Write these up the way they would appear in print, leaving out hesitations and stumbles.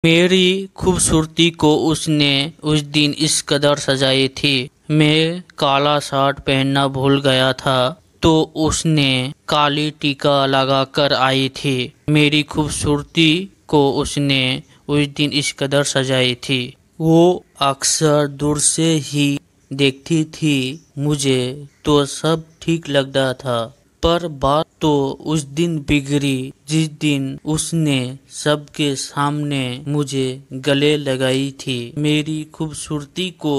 मेरी खूबसूरती को उसने उस दिन इस कदर सजाई थी। मैं काला शर्ट पहनना भूल गया था तो उसने काली टीका लगाकर आई थी। मेरी खूबसूरती को उसने उस दिन इस कदर सजाई थी। वो अक्सर दूर से ही देखती थी मुझे तो सब ठीक लगता था, पर बात तो उस दिन बिगड़ी जिस दिन उसने सबके सामने मुझे गले लगाई थी। मेरी खूबसूरती को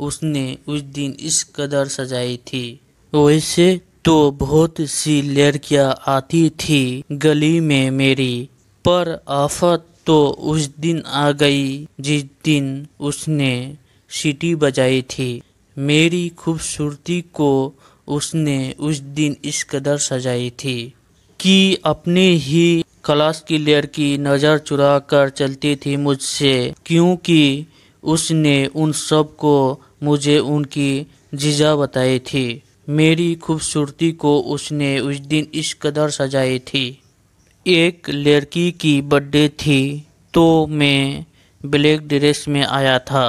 उसने उस दिन इस कदर सजाई थी। वैसे तो बहुत सी लड़कियां आती थी गली में मेरी, पर आफत तो उस दिन आ गई जिस दिन उसने सीटी बजाई थी। मेरी खूबसूरती को उसने उस दिन इस कदर सजाई थी कि अपने ही क्लास की लड़की नज़र चुरा कर चलती थी मुझसे, क्योंकि उसने उन सब को मुझे उनकी जीजा बताई थी। मेरी खूबसूरती को उसने उस दिन इस कदर सजाई थी। एक लड़की की बर्थडे थी तो मैं ब्लैक ड्रेस में आया था।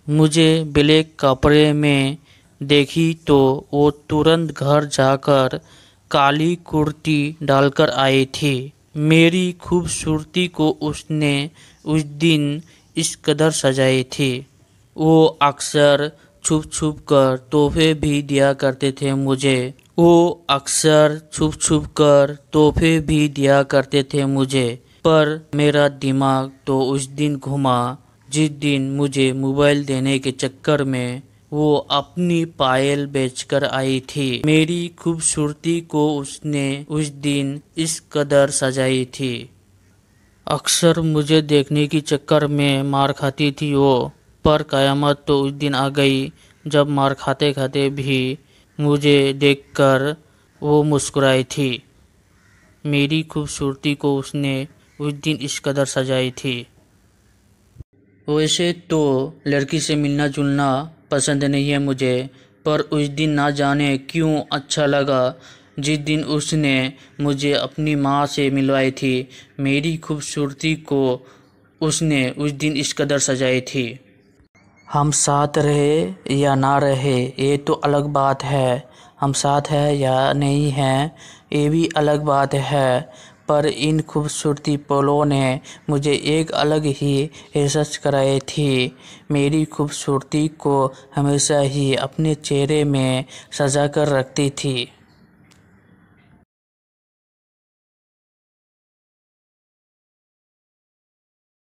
मुझे ब्लैक कपड़े में देखी तो वो तुरंत घर जाकर काली कुर्ती डालकर आई थी। मेरी खूबसूरती को उसने उस दिन इस कदर सजाई थी। वो अक्सर छुप छुप कर तोहफे भी दिया करते थे मुझे। वो अक्सर छुप छुप कर तोहफे भी दिया करते थे मुझे, पर मेरा दिमाग तो उस दिन घुमा जिस दिन मुझे मोबाइल देने के चक्कर में वो अपनी पायल बेचकर आई थी। मेरी खूबसूरती को उसने उस दिन इस कदर सजाई थी। अक्सर मुझे देखने के चक्कर में मार खाती थी वो, पर कयामत तो उस दिन आ गई जब मार खाते खाते भी मुझे देखकर वो मुस्कुराई थी। मेरी खूबसूरती को उसने उस दिन इस कदर सजाई थी। वैसे तो लड़की से मिलना जुलना पसंद नहीं है मुझे, पर उस दिन ना जाने क्यों अच्छा लगा जिस दिन उसने मुझे अपनी माँ से मिलवाई थी। मेरी खूबसूरती को उसने उस दिन इस कदर सजाई थी। हम साथ रहे या ना रहे ये तो अलग बात है, हम साथ है या नहीं हैं ये भी अलग बात है, पर इन खूबसूरती पलों ने मुझे एक अलग ही एहसास कराई थी। मेरी खूबसूरती को हमेशा ही अपने चेहरे में सजा कर रखती थी।